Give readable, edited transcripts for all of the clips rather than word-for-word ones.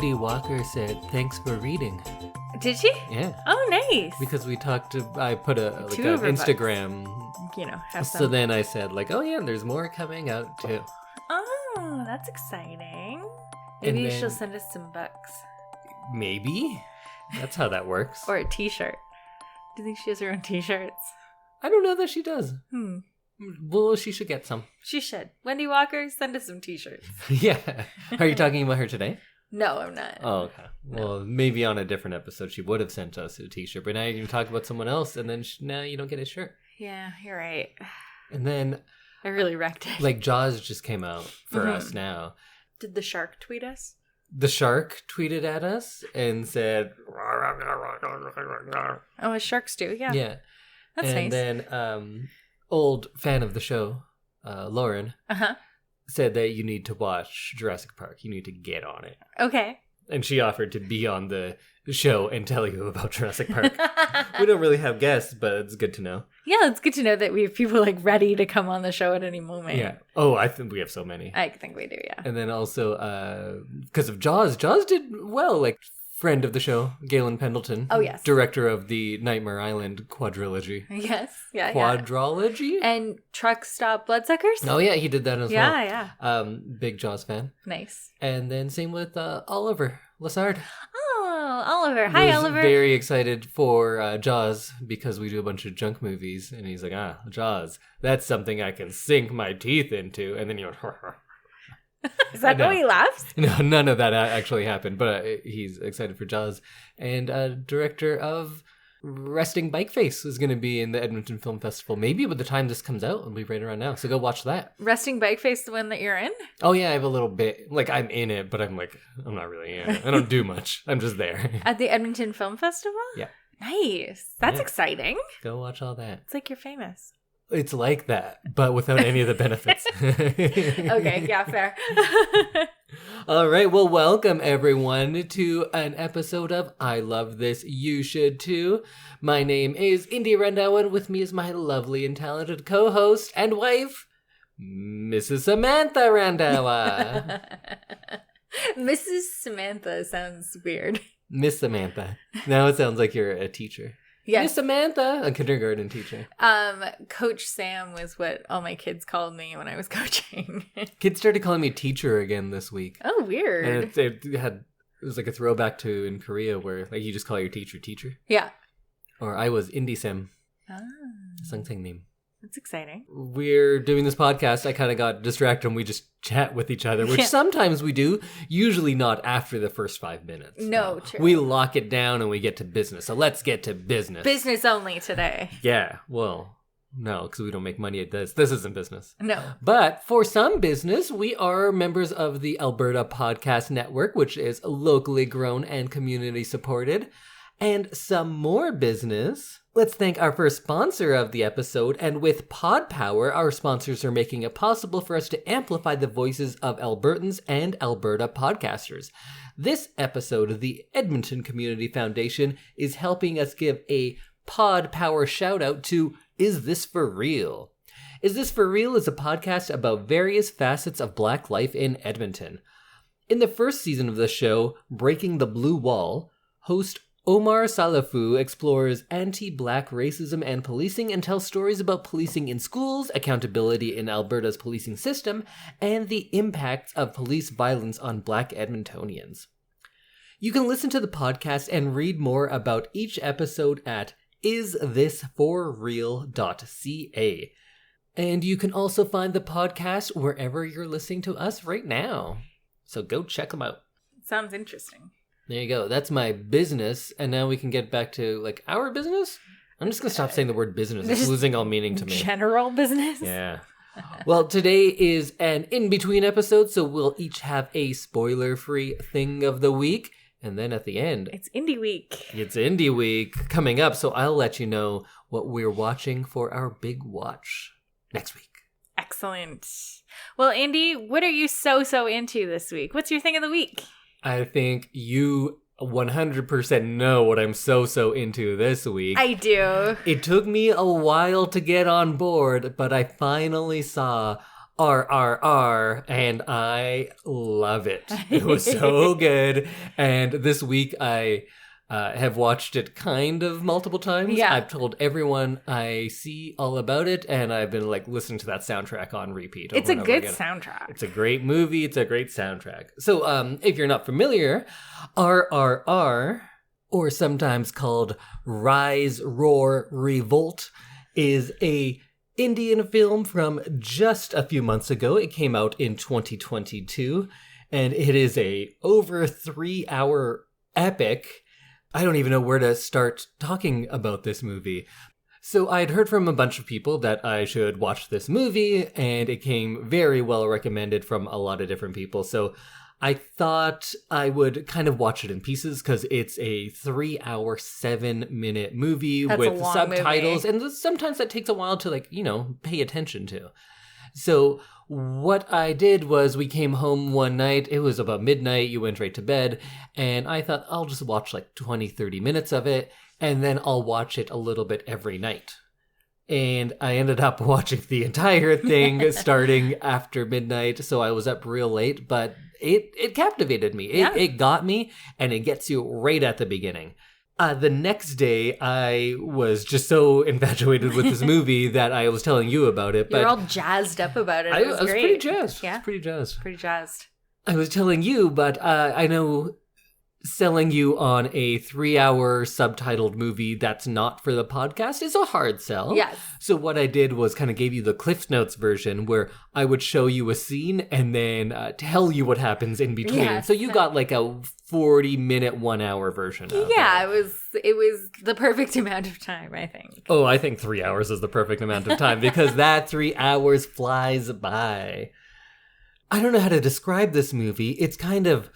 Wendy Walker said, "Thanks for reading." Did she? Yeah. Oh, nice. Because I put an Two of her Instagram. Have some. So then I said, oh yeah, there's more coming out too. Oh, that's exciting. Maybe she'll send us some bucks. Maybe. That's how that works. Or a t-shirt. Do you think she has her own t-shirts? I don't know that she does. Well, she should get some. She should. Wendy Walker, send us some t-shirts. Yeah. Are you talking about her today? No, I'm not. Oh, okay. No. Well, maybe on a different episode she would have sent us a t-shirt, but now you're going to talk about someone else, and then now you don't get a shirt. Yeah, you're right. And then... I really wrecked it. Jaws just came out for us now. Did the shark tweet us? The shark tweeted at us and said... Oh, as sharks do, yeah. Yeah. That's nice. And then, old fan of the show, Lauren, said that you need to watch Jurassic Park. You need to get on it. Okay. And she offered to be on the show and tell you about Jurassic Park. We don't really have guests, but it's good to know. Yeah, it's good to know that we have people ready to come on the show at any moment. Yeah. Oh, I think we have so many. I think we do, yeah. And then also, because of Jaws did well. Friend of the show, Galen Pendleton. Oh, yes. Director of the Nightmare Island quadrilogy. Yes, yeah, Quadrology? And Truck Stop Bloodsuckers? Oh, yeah, he did that as well. Yeah. Big Jaws fan. Nice. And then same with Oliver Lassard. Oh, Oliver. Hi, Oliver. Very excited for Jaws because we do a bunch of junk movies. And he's like, Jaws, that's something I can sink my teeth into. And then Is that how he laughs? No, none of that actually happened, but he's excited for Jaws. And director of Resting Bikeface is going to be in the Edmonton Film Festival. Maybe by the time this comes out, it'll be right around now. So go watch that. Resting Bikeface, the one that you're in? Oh, yeah, I have a little bit. I'm in it, but I'm not really in it. I don't do much. I'm just there. At the Edmonton Film Festival? Yeah. Nice. That's exciting. Go watch all that. It's like you're famous. It's like that, but without any of the benefits. Okay, yeah, fair. All right, well, welcome everyone to an episode of I Love This, You Should Too. My name is Indy Randhawa, and with me is my lovely and talented co-host and wife, Mrs. Samantha Randhawa. Mrs. Samantha sounds weird. Miss Samantha. Now it sounds like you're a teacher. Yes. Miss Samantha, a kindergarten teacher. Coach Sam was what all my kids called me when I was coaching. Kids started calling me teacher again this week. Oh, weird. And it was like a throwback to in Korea where you just call your teacher. Yeah. Or I was Indy Sam. Ah. Something name. That's exciting. We're doing this podcast. I kind of got distracted and we just chat with each other, which sometimes we do, usually not after the first 5 minutes. No, true. We lock it down and we get to business. So let's get to business. Business only today. Yeah, well, no, because we don't make money at this. This isn't business. No. But for some business, we are members of the Alberta Podcast Network, which is locally grown and community supported. And some more business. Let's thank our first sponsor of the episode, and with Pod Power, our sponsors are making it possible for us to amplify the voices of Albertans and Alberta podcasters. This episode of the Edmonton Community Foundation is helping us give a Pod Power shout out to Is This For Real? Is This For Real is a podcast about various facets of Black life in Edmonton. In the first season of the show, Breaking the Blue Wall, host Omar Salafu explores anti-Black racism and policing and tells stories about policing in schools, accountability in Alberta's policing system, and the impacts of police violence on Black Edmontonians. You can listen to the podcast and read more about each episode at isthisforreal.ca. And you can also find the podcast wherever you're listening to us right now. So go check them out. Sounds interesting. There you go. That's my business. And now we can get back to, our business? I'm just going to stop saying the word business. It's losing all meaning to me. General business? Yeah. Well, today is an in-between episode, so we'll each have a spoiler-free thing of the week. And then at the end... It's Indie Week. It's Indie Week coming up, so I'll let you know what we're watching for our big watch next week. Excellent. Well, Indy, what are you so into this week? What's your thing of the week? I think you 100% know what I'm so into this week. I do. It took me a while to get on board, but I finally saw RRR, and I love it. It was so good. And this week I have watched it kind of multiple times. Yeah. I've told everyone I see all about it, and I've been like listening to that soundtrack on repeat. It's a good again. soundtrack. It's a great movie. It's a great soundtrack. So if you're not familiar, RRR, or sometimes called Rise, Roar, Revolt, is a Indian film from just a few months ago. It came out in 2022, and it is a over 3-hour epic. I don't even know where to start talking about this movie. So I'd heard from a bunch of people that I should watch this movie, and it came very well recommended from a lot of different people. So I thought I would kind of watch it in pieces because it's a 3-hour, 7-minute movie with subtitles. Movie. And sometimes that takes a while to pay attention to. So what I did was we came home one night. It was about midnight. You went right to bed. And I thought I'll just watch 20, 30 minutes of it. And then I'll watch it a little bit every night. And I ended up watching the entire thing starting after midnight. So I was up real late. But it captivated me. It got me. And it gets you right at the beginning. The next day, I was just so infatuated with this movie that I was telling you about it. But you were all jazzed up about it. I was great. Pretty jazzed. Yeah? Pretty jazzed. Pretty jazzed. I was telling you, but I know selling you on a 3-hour subtitled movie that's not for the podcast is a hard sell. Yes. So what I did was kind of gave you the Cliff Notes version where I would show you a scene and then tell you what happens in between. Yes. So you got a 40-minute, 1-hour version of it. Yeah, it was the perfect amount of time, I think. Oh, I think 3 hours is the perfect amount of time because that 3 hours flies by. I don't know how to describe this movie. It's kind of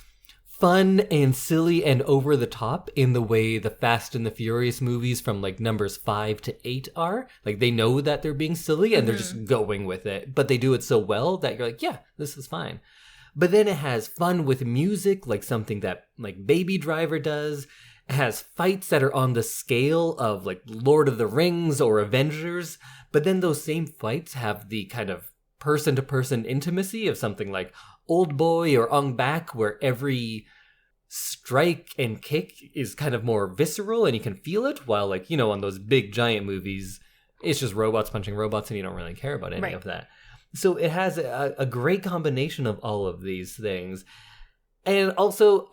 fun and silly and over the top in the way the Fast and the Furious movies from numbers 5 to 8 are. They know that they're being silly and they're just going with it. But they do it so well that you're yeah, this is fine. But then it has fun with music, something that Baby Driver does. It has fights that are on the scale of Lord of the Rings or Avengers. But then those same fights have the kind of person-to-person intimacy of something like Old Boy or Ong Bak, where every strike and kick is kind of more visceral and you can feel it, while on those big giant movies, it's just robots punching robots and you don't really care about any of that. So it has a great combination of all of these things. And also,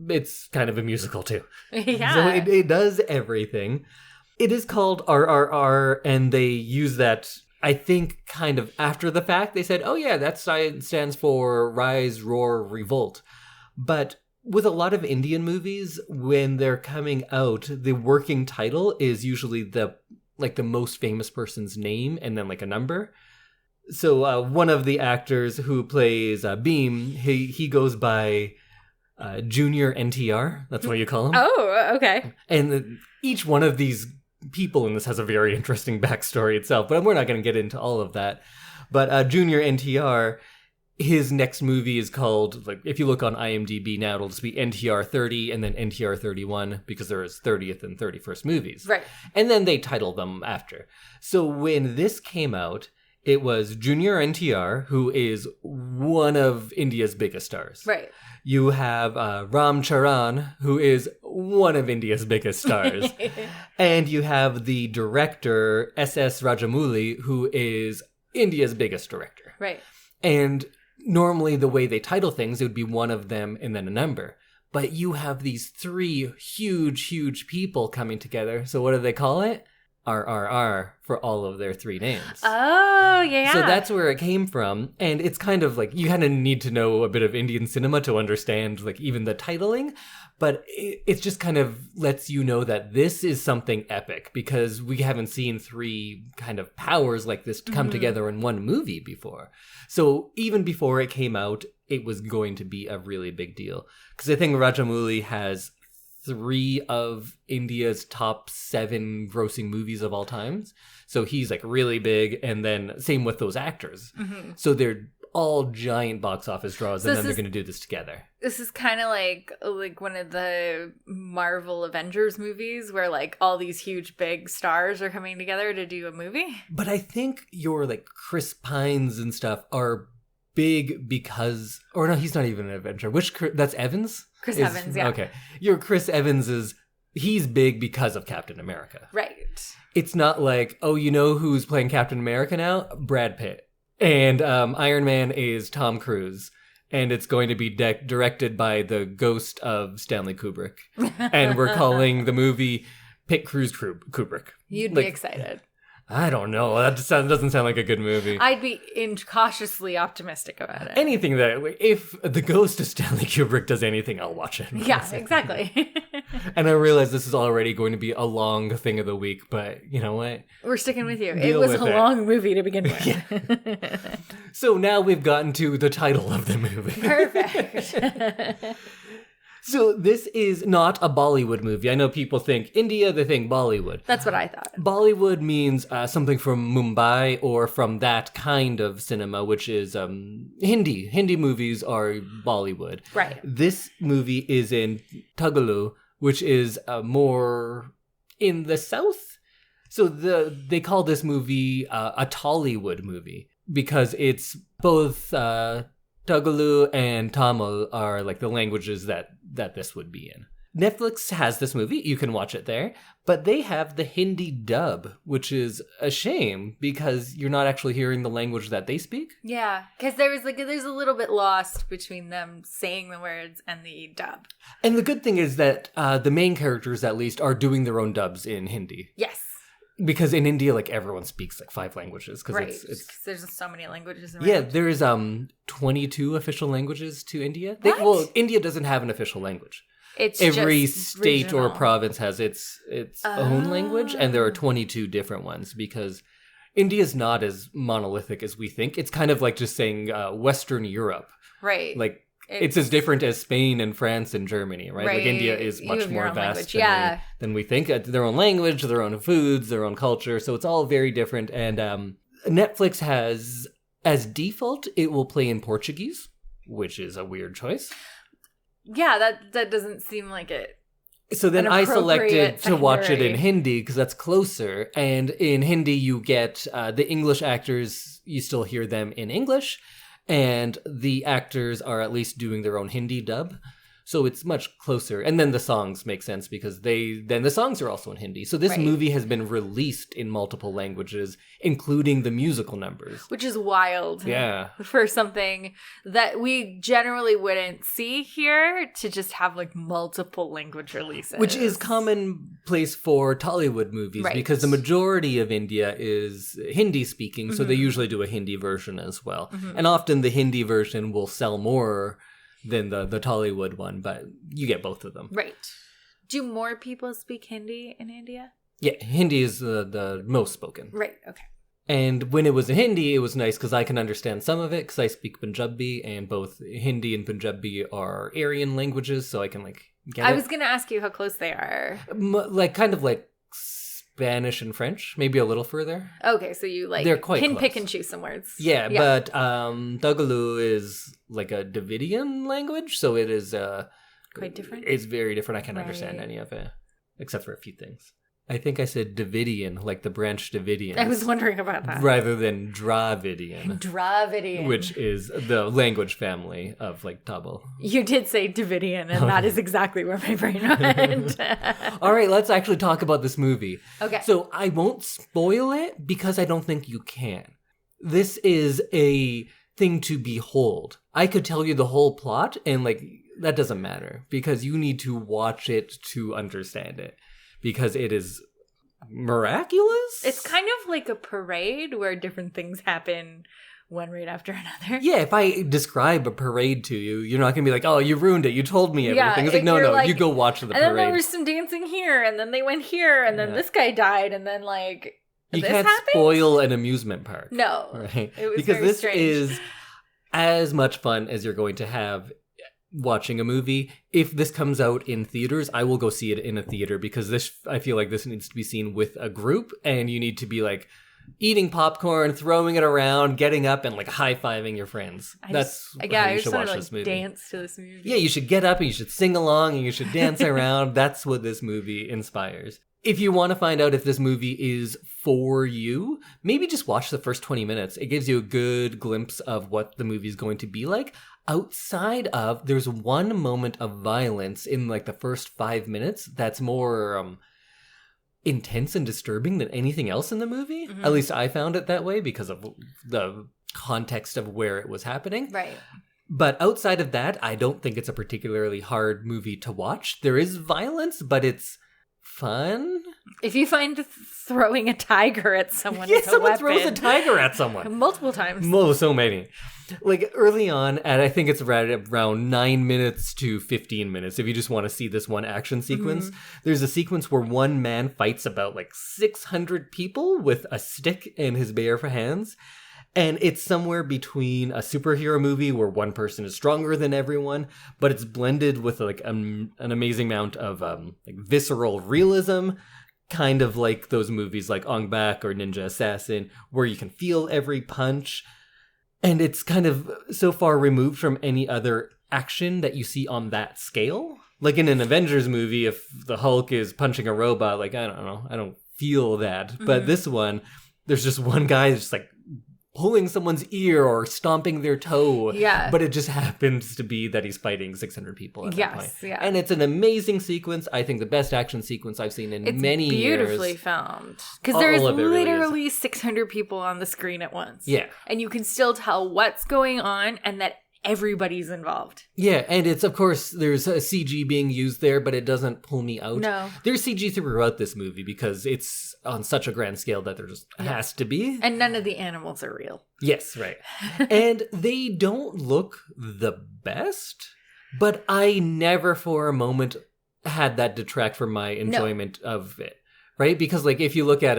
it's kind of a musical too. Yeah. So it does everything. It is called RRR, and they use that, I think, kind of after the fact. They said, oh yeah, that stands for Rise, Roar, Revolt. But with a lot of Indian movies, when they're coming out, the working title is usually the most famous person's name and then a number. So one of the actors who plays Beam, he goes by Junior NTR. That's what you call him. Oh, okay. And each one of these people in this has a very interesting backstory itself, but we're not going to get into all of that. But Junior NTR, his next movie is called, if you look on IMDb now, it'll just be NTR 30 and then NTR 31 because there is 30th and 31st movies. Right. And then they title them after. So when this came out, it was Junior NTR, who is one of India's biggest stars. Right. You have Ram Charan, who is one of India's biggest stars. And you have the director, S.S. Rajamouli, who is India's biggest director. Right. And normally the way they title things, it would be one of them and then a number. But you have these 3 huge, huge people coming together. So what do they call it? RRR for all of their 3 names. Oh, yeah. So that's where it came from. And it's kind of you kind of need to know a bit of Indian cinema to understand even the titling. But it just kind of lets you know that this is something epic because we haven't seen 3 kind of powers like this come together in one movie before. So even before it came out, it was going to be a really big deal. Because I think Rajamouli has 3 of India's top 7 grossing movies of all times. So he's really big, and then same with those actors. So they're all giant box office draws, and then they're going to do this together. This is kind of like one of the Marvel Avengers movies where like all these huge big stars are coming together to do a movie. But I think your like Chris Pines and stuff are big because, or no, he's not even an Avenger. That's Evans? Chris Evans, yeah. Okay. Your Chris Evans he's big because of Captain America. Right. It's not like, oh, you know who's playing Captain America now? Brad Pitt. And Iron Man is Tom Cruise. And it's going to be directed by the ghost of Stanley Kubrick. And we're calling the movie Pitt Cruise Kubrick. You'd be excited. I don't know. That doesn't sound like a good movie. I'd be cautiously optimistic about it. Anything if the ghost of Stanley Kubrick does anything, I'll watch it. Yeah, exactly. And I realize this is already going to be a long thing of the week, but you know what? We're sticking with you. It was a long movie to begin with. Yeah. So now we've gotten to the title of the movie. Perfect. So this is not a Bollywood movie. I know people think India, they think Bollywood. That's what I thought. Bollywood means something from Mumbai or from that kind of cinema, which is Hindi. Hindi movies are Bollywood. Right. This movie is in Tagalu, which is more in the south. So they call this movie a Tollywood movie because it's both Tagalu and Tamil are like the languages that this would be in. Netflix has this movie. You can watch it there. But they have the Hindi dub, which is a shame because you're not actually hearing the language that they speak. Yeah, because there's a little bit lost between them saying the words and the dub. And the good thing is that the main characters, at least, are doing their own dubs in Hindi. Yes. Because in India, like, everyone speaks, like, 5 languages. Right, because there's so many languages around. Yeah, there's 22 official languages to India. India doesn't have an official language. It's every just state regional. or province has its own language, and there are 22 different ones because India's not as monolithic as we think. It's kind of like just saying Western Europe. Right. Like, it's as different as Spain and France and Germany, right? Like, India is much more vast than we think. Their own language, their own foods, their own culture. So it's all very different. And Netflix has, as default, it will play in Portuguese, which is a weird choice. Yeah, that doesn't seem like it. So then I selected to watch it in Hindi because that's closer. And in Hindi, you get the English actors, you still hear them in English. And the actors are at least doing their own Hindi dub. So it's much closer. And then the songs make sense because the songs are also in Hindi. So this movie has been released in multiple languages, including the musical numbers. Which is wild. Yeah. For something that we generally wouldn't see here to just have like multiple language releases. Which is commonplace for Tollywood movies because the majority of India is Hindi speaking. So they usually do a Hindi version as well. Mm-hmm. And often the Hindi version will sell more than the Tollywood one, but you get both of them. Right. Do more people speak Hindi in India? Yeah, Hindi is the most spoken. Right, okay. And when it was in Hindi, it was nice because I can understand some of it because I speak Punjabi, and both Hindi and Punjabi are Aryan languages, so I can get it. I was going to ask you how close they are. Kind of like Spanish and French, maybe a little further. Okay, so you they're quite can close. Pick and choose some words. Yeah, but Tagalu is like a Davidian language, so it is quite different. It's very different. I can't understand any of it, except for a few things. I think I said Davidian, like the branch Davidians. I was wondering about that. Rather than Dravidian. Dravidian. Which is the language family of like Tamil. You did say Davidian, and that is exactly where my brain went. All right, let's actually talk about this movie. Okay. So I won't spoil it because I don't think you can. This is a thing to behold. I could tell you the whole plot, and that doesn't matter because you need to watch it to understand it. Because it is miraculous? It's kind of like a parade where different things happen one right after another. Yeah, if I describe a parade to you, you're not going to be like, oh, you ruined it. You told me everything. Yeah, it's like, no, you go watch the parade. And then there was some dancing here, and then they went here, and then this guy died, and then you can't spoil an amusement park. No. Right? It was because very this strange. is as much fun as you're going to have watching a movie. If this comes out in theaters, I will go see it in a theater because I feel like this needs to be seen with a group, and you need to be eating popcorn, throwing it around, getting up, and like high-fiving your friends. That's how you should watch this movie. Dance to this movie. Yeah, you should get up and you should sing along and you should dance around. That's what this movie inspires. If you want to find out if this movie is for you, maybe just watch the first 20 minutes. It gives you a good glimpse of what the movie is going to be like. Outside of, there's one moment of violence in like the first 5 minutes that's more intense and disturbing than anything else in the movie. At least I found it that way because of the context of where it was happening. Right. But outside of that, I don't think it's a particularly hard movie to watch. There is violence, but it's fun. If you find throwing a tiger at someone, yeah, as a someone weapon, throws a tiger at someone multiple times. So many. Like early on, and I think it's right around 9 minutes to 15 minutes. If you just want to see this one action sequence, there's a sequence where one man fights about like 600 people with a stick in his bare hands. And it's somewhere between a superhero movie where one person is stronger than everyone, but it's blended with like an amazing amount of like visceral realism, kind of like those movies like Ong Bak or Ninja Assassin, where you can feel every punch. And it's kind of so far removed from any other action that you see on that scale. Like in an Avengers movie, if the Hulk is punching a robot, like, I don't know, I don't feel that. But this one, there's just one guy that's just like pulling someone's ear or stomping their toe. Yeah. But it just happens to be that he's fighting 600 people at that point. Yeah. And it's an amazing sequence. I think the best action sequence I've seen in many years. It's beautifully filmed. Because there's literally 600 people on the screen at once. Yeah. And you can still tell what's going on and that everybody's involved. Yeah, and it's, of course, there's a CG being used there, but it doesn't pull me out. No. There's CG throughout this movie because it's on such a grand scale that there just has to be. And none of the animals are real. Yes, right. And they don't look the best, but I never for a moment had that detract from my enjoyment of it, right? Because, like, if you look at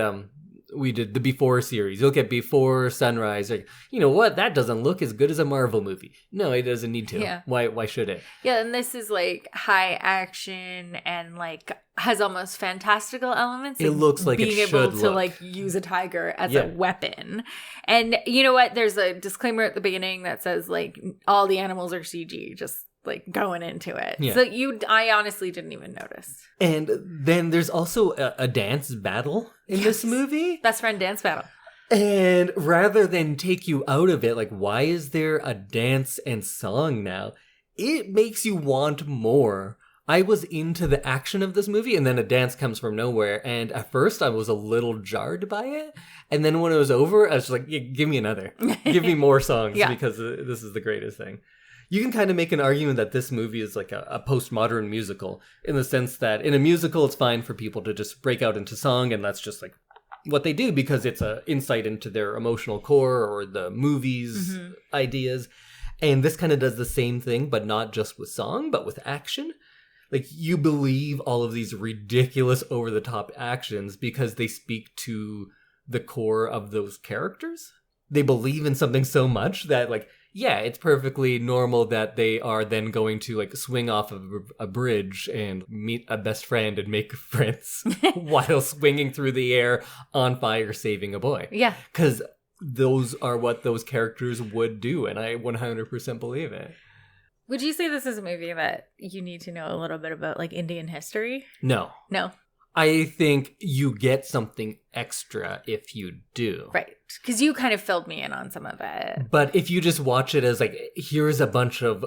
we did the Before series. You look at Before Sunrise. Like, you know what? That doesn't look as good as a Marvel movie. No, it doesn't need to. Yeah. Why should it? Yeah, and this is like high action and like has almost fantastical elements. It looks like being it should able to like use a tiger as a weapon. And you know what? There's a disclaimer at the beginning that says like all the animals are CG. Just like going into it. Yeah. So I honestly didn't even notice. And then there's also a dance battle in this movie. Best friend dance battle. And rather than take you out of it, like, why is there a dance and song now? It makes you want more. I was into the action of this movie, and then a dance comes from nowhere. And at first, I was a little jarred by it. And then when it was over, I was just like, yeah, give me another. Give me more songs because this is the greatest thing. You can kind of make an argument that this movie is like a postmodern musical in the sense that in a musical, it's fine for people to just break out into song and that's just like what they do because it's an insight into their emotional core or the movie's ideas. And this kind of does the same thing, but not just with song, but with action. Like you believe all of these ridiculous over-the-top actions because they speak to the core of those characters. They believe in something so much that like, yeah, it's perfectly normal that they are then going to like swing off of a bridge and meet a best friend and make friends while swinging through the air on fire saving a boy. Yeah. Because those are what those characters would do, and I 100% believe it. Would you say this is a movie that you need to know a little bit about like Indian history? No. I think you get something extra if you do. Right. Because you kind of filled me in on some of it. But if you just watch it as like, here's a bunch of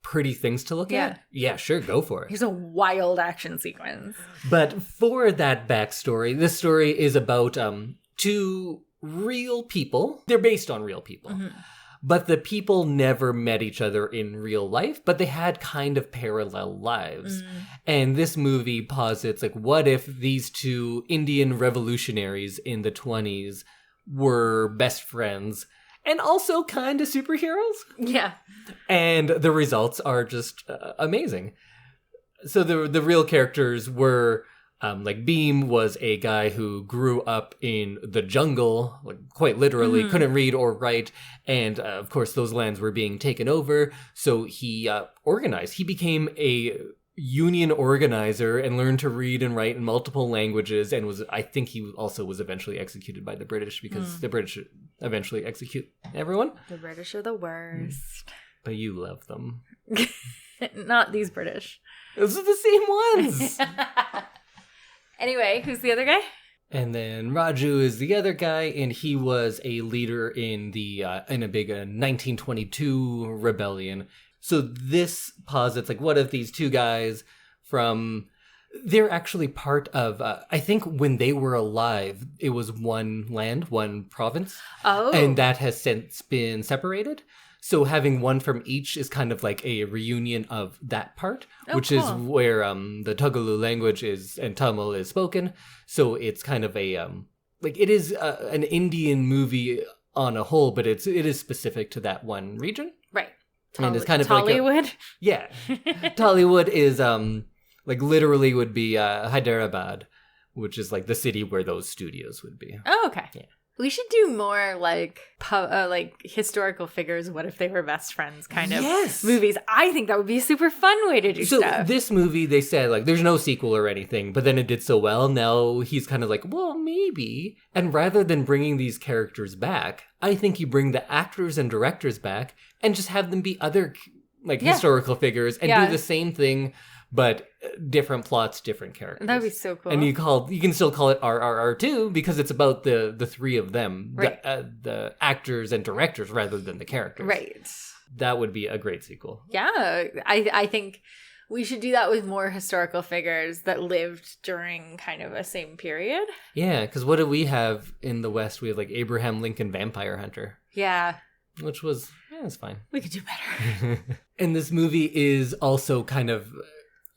pretty things to look at, yeah, sure, go for it. Here's a wild action sequence. But for that backstory, this story is about two real people. They're based on real people. Mm-hmm. But the people never met each other in real life, but they had kind of parallel lives. And this movie posits, like, what if these two Indian revolutionaries in the 20s were best friends and also kind of superheroes? Yeah. And the results are just amazing. So the real characters were... like Beam was a guy who grew up in the jungle, like quite literally, couldn't read or write. And of course, those lands were being taken over. So he organized. He became a union organizer and learned to read and write in multiple languages, and I think he also was eventually executed by the British, because the British eventually execute everyone. The British are the worst. But you love them. Not these British. Those are the same ones. Anyway, who's the other guy? And then Raju is the other guy, and he was a leader in a big 1922 rebellion. So this posits, like, what if these two guys they're actually part of, I think when they were alive, it was one land, one province. Oh. And that has since been separated. So having one from each is kind of like a reunion of that part, which is where the Tagalog language and Tamil is spoken. So it's kind of a, it is an Indian movie on a whole, but it is specific to that one region. Right. And it's kind of Tollywood? Yeah. Tollywood is, literally would be Hyderabad, which is like the city where those studios would be. Oh, okay. Yeah. We should do more like historical figures. What if they were best friends? Kind of movies. I think that would be a super fun way to do stuff. So this movie, they said like there's no sequel or anything, but then it did so well. Now he's kind of like, well, maybe. And rather than bringing these characters back, I think you bring the actors and directors back and just have them be other historical figures and do the same thing, but different plots, different characters. That would be so cool. And you can still call it RRR too, because it's about the three of them, right. the actors and directors rather than the characters. Right. That would be a great sequel. Yeah, I think we should do that with more historical figures that lived during kind of a same period. Yeah, because what do we have in the West? We have like Abraham Lincoln Vampire Hunter. Yeah. Which was, it's fine. We could do better. And this movie is also kind of,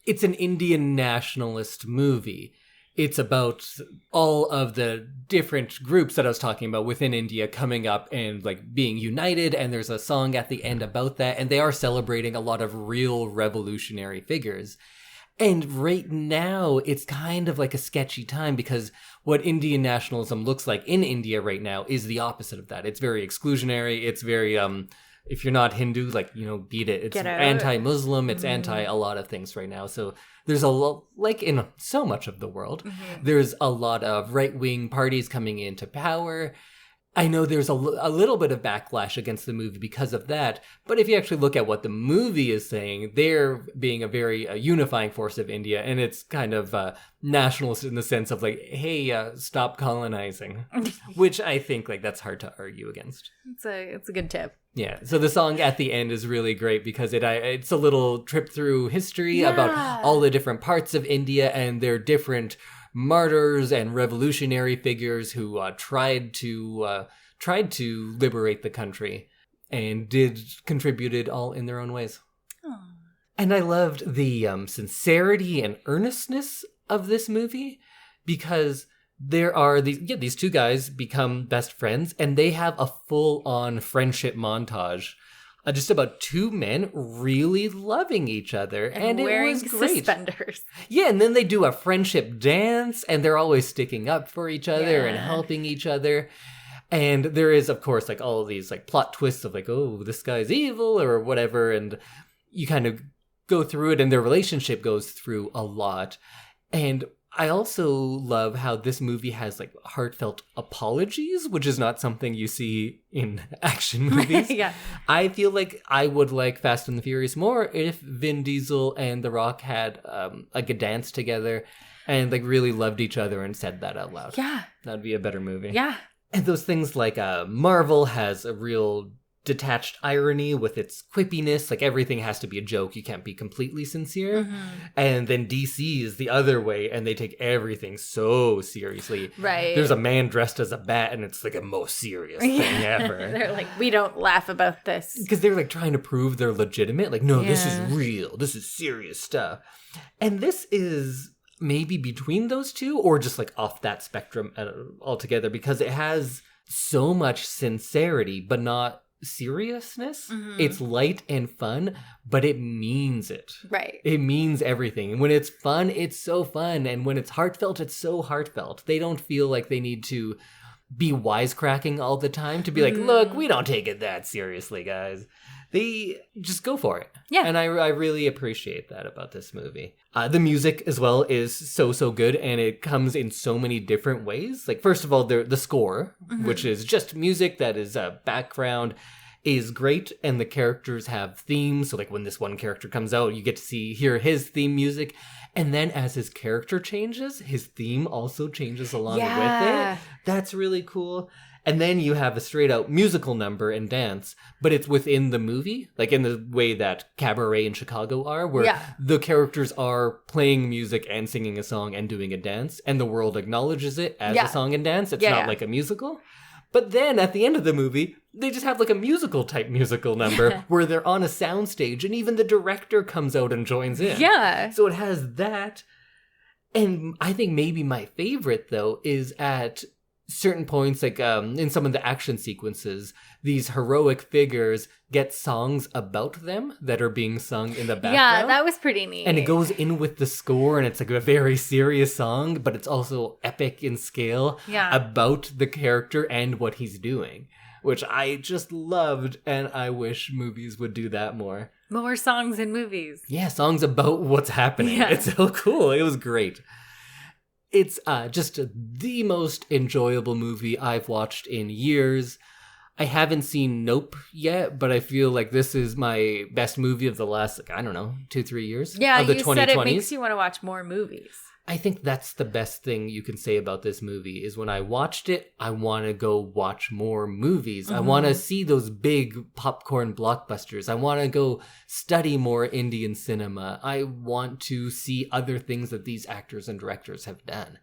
it's an Indian nationalist movie. It's about all of the different groups that I was talking about within India coming up and like being united. And there's a song at the end about that. And they are celebrating a lot of real revolutionary figures. And right now, it's kind of like a sketchy time because what Indian nationalism looks like in India right now is the opposite of that. It's very exclusionary. It's very, if you're not Hindu, beat it. It's anti-Muslim. It's anti a lot of things right now. So there's a lot, like in so much of the world, there's a lot of right-wing parties coming into power. I know there's a little bit of backlash against the movie because of that, but if you actually look at what the movie is saying, they're being a very unifying force of India, and it's kind of nationalist in the sense of like, hey, stop colonizing, which I think like that's hard to argue against. It's a good tip. Yeah, so the song at the end is really great because it's a little trip through history about all the different parts of India and their different martyrs and revolutionary figures who tried to liberate the country and contributed all in their own ways. Aww. And I loved the sincerity and earnestness of this movie because there are these two guys become best friends and they have a full-on friendship montage. Just about two men really loving each other. And it was great. Suspenders. Yeah, and then they do a friendship dance, and they're always sticking up for each other and helping each other. And there is, of course, like all of these like plot twists of like, oh, this guy's evil or whatever. And you kind of go through it, and their relationship goes through a lot. And I also love how this movie has like heartfelt apologies, which is not something you see in action movies. Yeah. I feel like I would like Fast and the Furious more if Vin Diesel and The Rock had like a dance together and like really loved each other and said that out loud. Yeah. That'd be a better movie. Yeah. And those things like Marvel has a real detached irony with its quippiness. Like everything has to be a joke. You can't be completely sincere. Mm-hmm. And then DC is the other way and they take everything so seriously. Right. There's a man dressed as a bat and it's like a most serious thing ever. They're like, we don't laugh about this. Because they're like trying to prove they're legitimate. Like, no, this is real. This is serious stuff. And this is maybe between those two or just like off that spectrum altogether because it has so much sincerity but not seriousness. Mm-hmm. It's light and fun, but it means it. Right. It means everything. And when it's fun, it's so fun. And when it's heartfelt, it's so heartfelt. They don't feel like they need to be wisecracking all the time to be like, look, we don't take it that seriously, guys. They just go for it. Yeah. And I really appreciate that about this movie. The music as well is so good, and it comes in so many different ways. Like, first of all, the score, which is just music that is background, is great, and the characters have themes. So, like, when this one character comes out, you get to hear his theme music. And then as his character changes, his theme also changes along with it. That's really cool. And then you have a straight out musical number and dance, but it's within the movie, like in the way that Cabaret in Chicago are, where the characters are playing music and singing a song and doing a dance, and the world acknowledges it as a song and dance. It's not like a musical. But then at the end of the movie, they just have like a musical number where they're on a soundstage, and even the director comes out and joins in. Yeah. So it has that. And I think maybe my favorite, though, is at certain points, like in some of the action sequences, these heroic figures get songs about them that are being sung in the background. Yeah, that was pretty neat. And it goes in with the score, and it's like a very serious song, but it's also epic in scale about the character and what he's doing, which I just loved, and I wish movies would do that more. More songs in movies. Yeah, songs about what's happening. Yeah. It's so cool. It was great. It's just the most enjoyable movie I've watched in years. I haven't seen Nope yet, but I feel like this is my best movie of the last, 2-3 years. Yeah, of the you 2020s. said it makes you want to watch more movies. I think that's the best thing you can say about this movie is when I watched it, I want to go watch more movies. I want to see those big popcorn blockbusters. I want to go study more Indian cinema. I want to see other things that these actors and directors have done.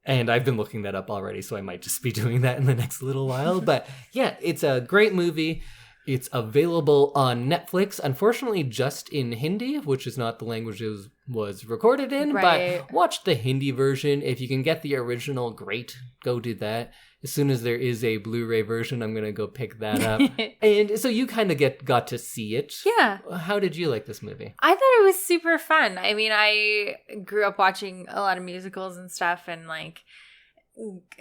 And I've been looking that up already, so I might just be doing that in the next little while. But yeah, it's a great movie. It's available on Netflix, unfortunately just in Hindi, which is not the language it was recorded in, but watch the Hindi version. If you can get the original, great, go do that. As soon as there is a Blu-ray version, I'm going to go pick that up. And so you kind of got to see it. Yeah. How did you like this movie? I thought it was super fun. I mean, I grew up watching a lot of musicals and stuff, and like,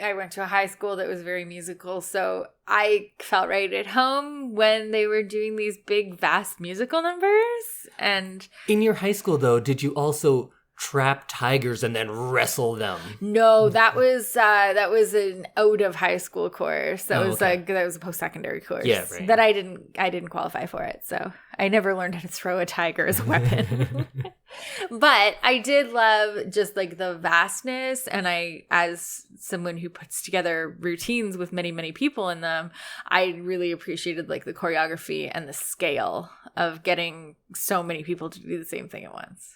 I went to a high school that was very musical, so I felt right at home when they were doing these big, vast musical numbers. And in your high school, though, did you also trap tigers and then wrestle them? No, that was an out of high school course. That was a post-secondary course. Yeah, right. That I didn't qualify for it, so I never learned how to throw a tiger as a weapon. But I did love just like the vastness, and as someone who puts together routines with many, many people in them, I really appreciated like the choreography and the scale of getting so many people to do the same thing at once.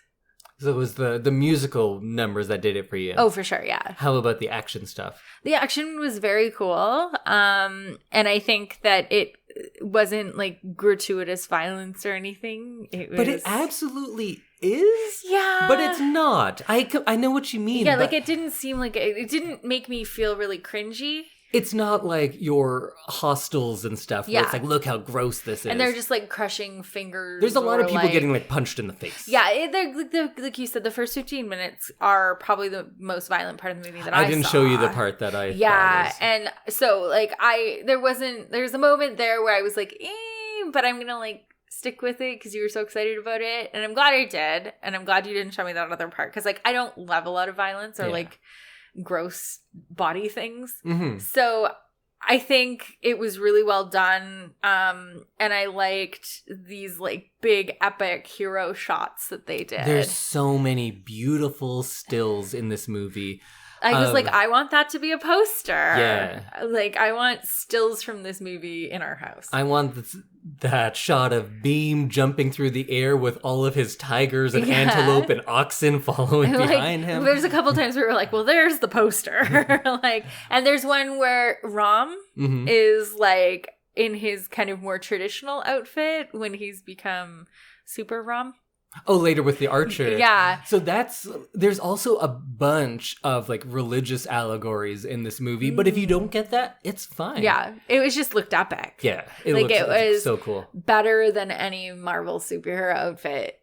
So it was the musical numbers that did it for you. Oh, for sure, yeah. How about the action stuff? The action was very cool. And I think that it wasn't like gratuitous violence or anything. But it absolutely is? Yeah. But it's not. I know what you mean. Yeah, like it didn't seem like it didn't make me feel really cringy. It's not like your hostels and stuff where it's like, look how gross this is. And they're just like crushing fingers. There's a lot of people getting like punched in the face. Yeah, like you said, the first 15 minutes are probably the most violent part of the movie that I saw. I didn't show you the part that I Yeah, and so like there's a moment there where I was like, but I'm going to like stick with it because you were so excited about it. And I'm glad I did. And I'm glad you didn't show me that other part because like I don't love a lot of violence or like gross body things. So I think it was really well done. And I liked these like big epic hero shots that they did. There's so many beautiful stills in this movie. I was like, I want that to be a poster. Yeah. Like, I want stills from this movie in our house. I want that shot of Beam jumping through the air with all of his tigers and antelope and oxen following behind him. There's a couple times where we were like, well, there's the poster. And there's one where Ram is like in his kind of more traditional outfit when he's become Super Ram. Oh, later with the archer. Yeah. So there's also a bunch of like religious allegories in this movie, but if you don't get that, it's fine. Yeah. It was just looked epic. Yeah. It was so cool. Better than any Marvel superhero outfit.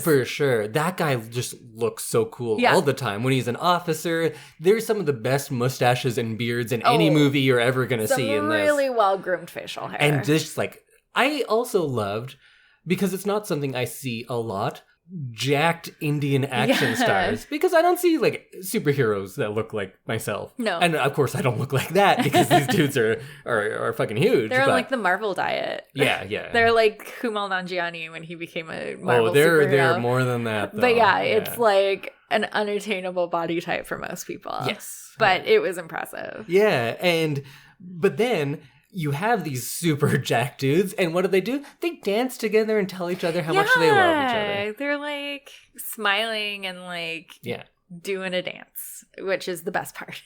For sure. That guy just looks so cool all the time. When he's an officer, there's some of the best mustaches and beards in any movie you're ever going to see in this. Really well-groomed facial hair. And just like I also loved, because it's not something I see a lot, jacked Indian action stars, because I don't see like superheroes that look like myself. No. And of course I don't look like that because these dudes are fucking huge. They're on like the Marvel diet. Yeah. They're like Kumail Nanjiani when he became a Marvel superhero. They're more than that though. But it's like an unattainable body type for most people. Yes. But it was impressive. Yeah, but then you have these super jacked dudes, and what do? They dance together and tell each other how much they love each other. They're like smiling and like doing a dance, which is the best part.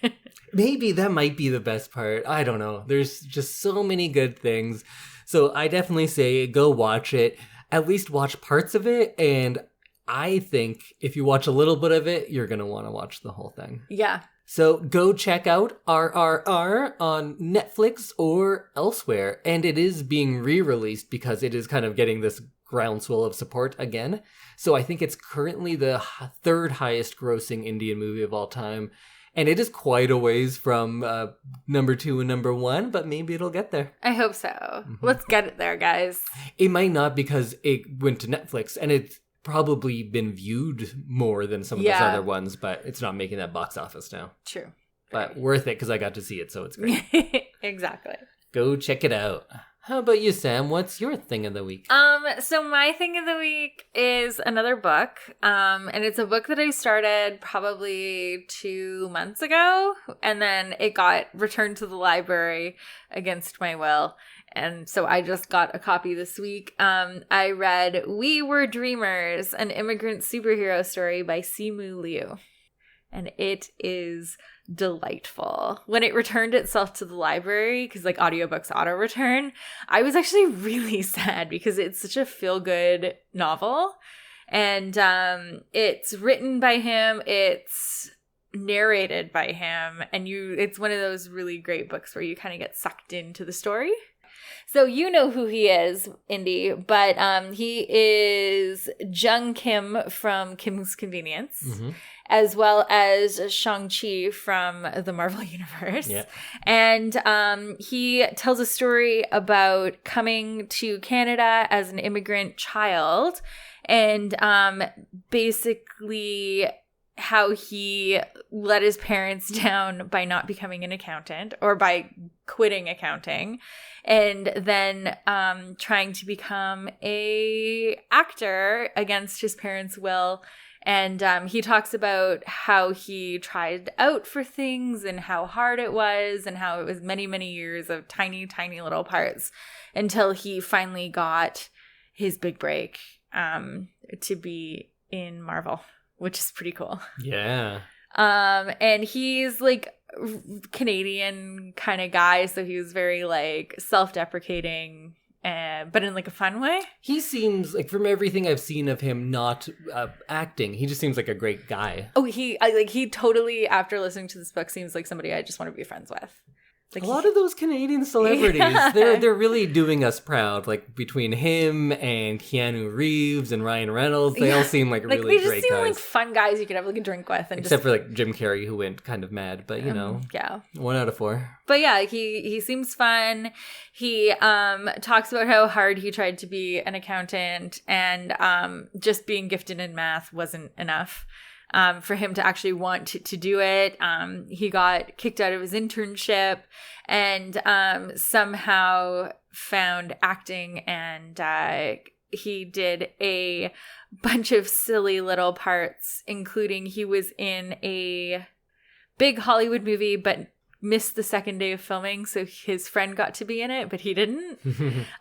Maybe that might be the best part. I don't know. There's just so many good things. So I definitely say go watch it. At least watch parts of it, and I think if you watch a little bit of it, you're going to want to watch the whole thing. Yeah. So go check out RRR on Netflix or elsewhere. And it is being re-released because it is kind of getting this groundswell of support again. So I think it's currently the third highest grossing Indian movie of all time. And it is quite a ways from number 2 and number 1, but maybe it'll get there. I hope so. Mm-hmm. Let's get it there, guys. It might not because it went to Netflix and it's probably been viewed more than some of those other ones, but it's not making that box office now. True. But worth it because I got to see it, so it's great. Exactly. Go check it out. How about you, Sam? What's your thing of the week? So my thing of the week is another book. And it's a book that I started probably 2 months ago, and then it got returned to the library against my will. And so I just got a copy this week. I read We Were Dreamers, an immigrant superhero story by Simu Liu. And it is delightful. When it returned itself to the library, because like audiobooks auto-return, I was actually really sad because it's such a feel-good novel. And it's written by him. It's narrated by him. And it's one of those really great books where you kind of get sucked into the story. So you know who he is, Indy, but he is Jung Kim from Kim's Convenience, as well as Shang-Chi from the Marvel Universe. Yeah. And he tells a story about coming to Canada as an immigrant child and basically how he let his parents down by not becoming an accountant or by quitting accounting, and then trying to become a actor against his parents' will. And he talks about how he tried out for things and how hard it was and how it was many, many years of tiny, tiny little parts until he finally got his big break to be in Marvel, which is pretty cool. Yeah. And he's like Canadian kind of guy, so he was very like self-deprecating, but in like a fun way. He seems like, from everything I've seen of him not acting, he just seems like a great guy. Oh, he totally, after listening to this book, seems like somebody I just want to be friends with. Like, a lot of those Canadian celebrities, they're really doing us proud. Like, between him and Keanu Reeves and Ryan Reynolds, they all seem like really great guys. They just seem like fun guys you could have like a drink with. And except for like Jim Carrey, who went kind of mad, but you know, 1 out of 4. But yeah, he seems fun. He talks about how hard he tried to be an accountant, and just being gifted in math wasn't enough. For him to actually want to do it. He got kicked out of his internship and somehow found acting, and he did a bunch of silly little parts, including he was in a big Hollywood movie but missed the second day of filming, so his friend got to be in it, but he didn't.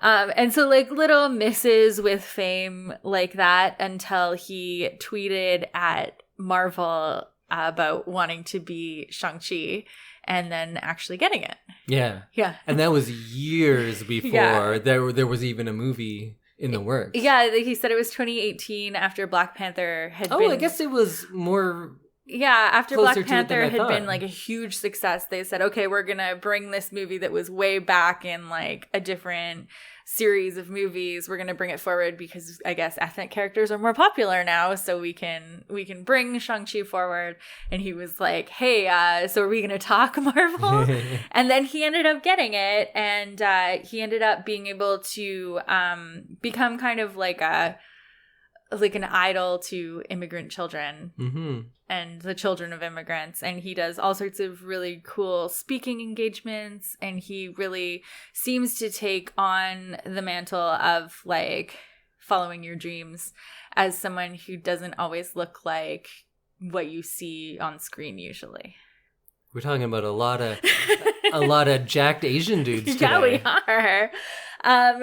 And so like little misses with fame like that until he tweeted at Marvel about wanting to be Shang-Chi and then actually getting it. Yeah. And that was years before there was even a movie in the works. Yeah, he said it was 2018 after Black Panther had been... Oh, I guess it was more... Yeah, after Black Panther had been like a huge success, they said, okay, we're going to bring this movie that was way back in like a different series of movies. We're going to bring it forward because I guess ethnic characters are more popular now, so we can bring Shang-Chi forward. And he was like, hey, so are we going to talk Marvel? And then he ended up getting it, and he ended up being able to become kind of like an idol to immigrant children and the children of immigrants. And he does all sorts of really cool speaking engagements. And he really seems to take on the mantle of like following your dreams as someone who doesn't always look like what you see on screen usually. We're talking about a lot of jacked Asian dudes today. Yeah, we are.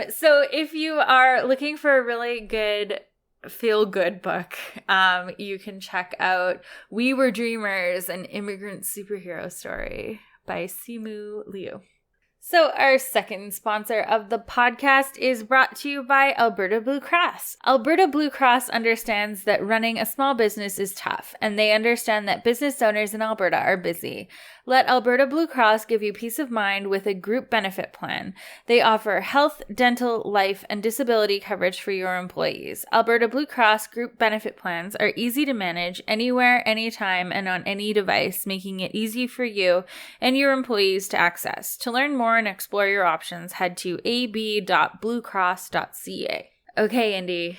So if you are looking for a really good feel-good book, you can check out We Were Dreamers, an Immigrant Superhero Story by Simu Liu. So our second sponsor of the podcast is brought to you by Alberta Blue Cross. Alberta Blue Cross understands that running a small business is tough, and they understand that business owners in Alberta are busy. Let Alberta Blue Cross give you peace of mind with a group benefit plan. They offer health, dental, life, and disability coverage for your employees. Alberta Blue Cross group benefit plans are easy to manage anywhere, anytime, and on any device, making it easy for you and your employees to access. To learn more and explore your options, head to ab.bluecross.ca. Okay, Indy,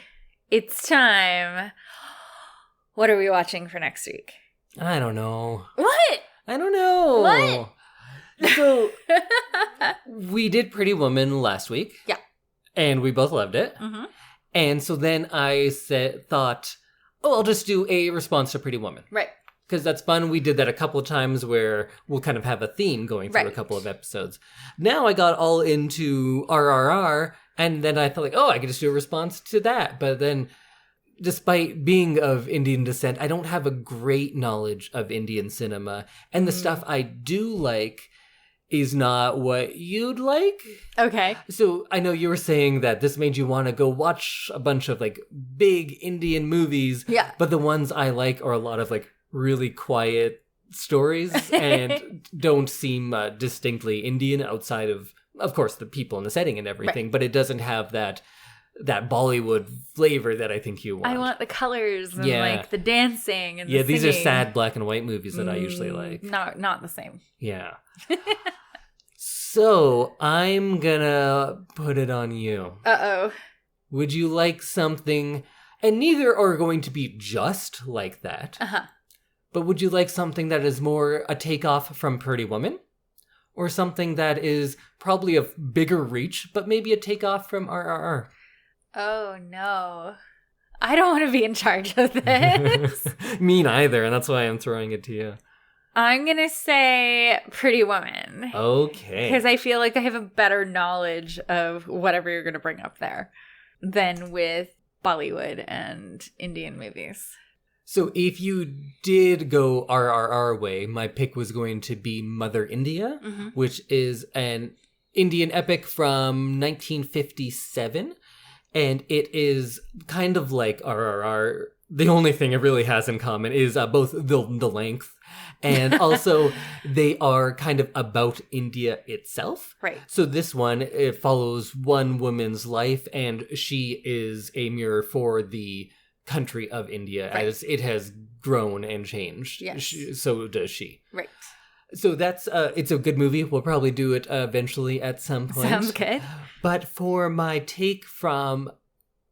it's time. What are we watching for next week? I don't know. What? I don't know. What? So, we did Pretty Woman last week. Yeah. And we both loved it. Mm-hmm. And so then I thought, I'll just do a response to Pretty Woman. Right. Because that's fun. We did that a couple of times where we'll kind of have a theme going through a couple of episodes. Now I got all into RRR, and then I thought like, I could just do a response to that. But then, despite being of Indian descent, I don't have a great knowledge of Indian cinema. And the stuff I do like is not what you'd like. Okay. So I know you were saying that this made you want to go watch a bunch of like big Indian movies. Yeah. But the ones I like are a lot of like really quiet stories and don't seem distinctly Indian outside of course, the people and the setting and everything. Right. But it doesn't have that Bollywood flavor that I think you want. I want the colors and like the dancing and the these singing. are sad black and white movies that I usually like. Not the same. Yeah. So I'm gonna put it on you. Uh-oh. Would you like something, and neither are going to be just like that, but would you like something that is more a takeoff from Pretty Woman? Or something that is probably a bigger reach, but maybe a takeoff from RRR? Oh, no. I don't want to be in charge of this. Me neither, and that's why I'm throwing it to you. I'm going to say Pretty Woman. Okay. Because I feel like I have a better knowledge of whatever you're going to bring up there than with Bollywood and Indian movies. So if you did go RRR way, my pick was going to be Mother India, which is an Indian epic from 1957. And it is kind of like RRR. The only thing it really has in common is both the length and also they are kind of about India itself. Right. So this one, it follows one woman's life and she is a mirror for the country of India as it has grown and changed. Yes. So does she. Right. So that's it's a good movie. We'll probably do it eventually at some point. Sounds good. But for my take from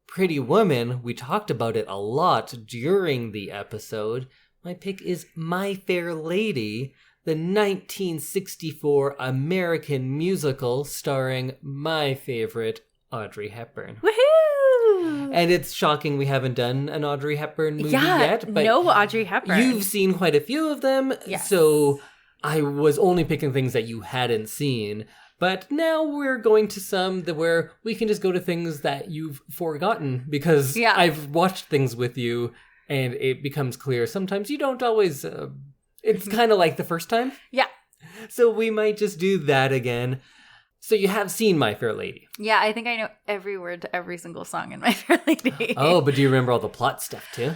Pretty Woman, we talked about it a lot during the episode. My pick is My Fair Lady, the 1964 American musical starring my favorite Audrey Hepburn. Woohoo! And it's shocking we haven't done an Audrey Hepburn movie yet. But no Audrey Hepburn. You've seen quite a few of them, so I was only picking things that you hadn't seen. But now we're going to some where we can just go to things that you've forgotten because I've watched things with you and it becomes clear. Sometimes you don't always, it's kind of like the first time. Yeah. So we might just do that again. So you have seen My Fair Lady. Yeah, I think I know every word to every single song in My Fair Lady. Oh, but do you remember all the plot stuff too?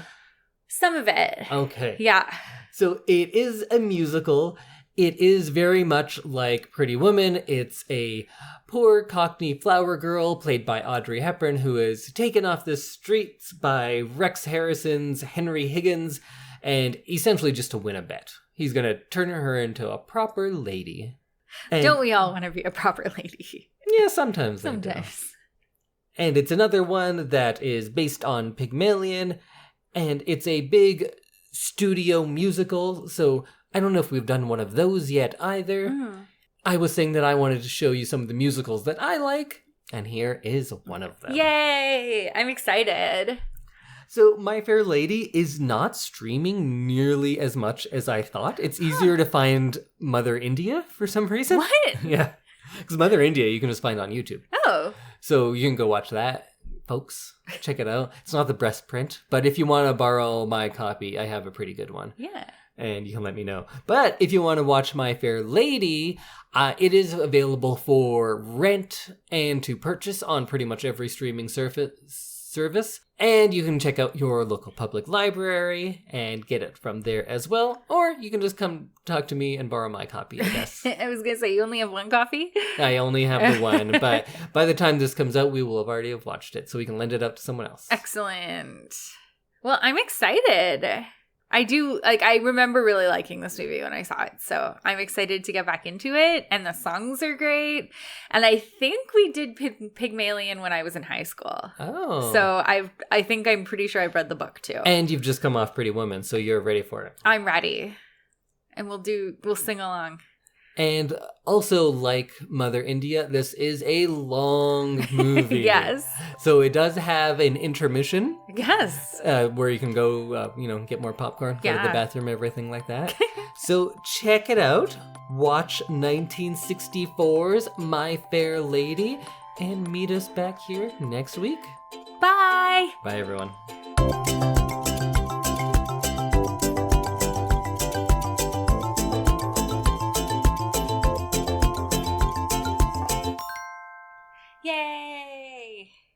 Some of it. Okay. Yeah. So it is a musical. It is very much like Pretty Woman. It's a poor cockney flower girl played by Audrey Hepburn who is taken off the streets by Rex Harrison's Henry Higgins, and essentially just to win a bet. He's going to turn her into a proper lady. And don't we all want to be a proper lady? Yeah, sometimes. And it's another one that is based on Pygmalion, and it's a big studio musical, so I don't know if we've done one of those yet either. I was saying that I wanted to show you some of the musicals that I like, and here is one of them. Yay! I'm excited. So My Fair Lady is not streaming nearly as much as I thought. It's easier to find Mother India for some reason. What? Yeah. Because Mother India you can just find on YouTube. Oh. So you can go watch that, folks. Check it out. It's not the best print, but if you want to borrow my copy, I have a pretty good one. Yeah. And you can let me know. But if you want to watch My Fair Lady, it is available for rent and to purchase on pretty much every streaming service. And you can check out your local public library and get it from there as well. Or you can just come talk to me and borrow my copy, I guess. I was going to say, you only have one copy? I only have the one. But by the time this comes out, we will have already have watched it. So we can lend it out to someone else. Excellent. Well, I'm excited. I remember really liking this movie when I saw it, so I'm excited to get back into it, and the songs are great, and I think we did Pygmalion when I was in high school. Oh. So I'm pretty sure I've read the book too. And you've just come off Pretty Woman, so you're ready for it. I'm ready. And we'll sing along. And also, like Mother India, this is a long movie. Yes. So it does have an intermission. Yes. Where you can go, get more popcorn, go to the bathroom, everything like that. So check it out. Watch 1964's My Fair Lady and meet us back here next week. Bye. Bye, everyone.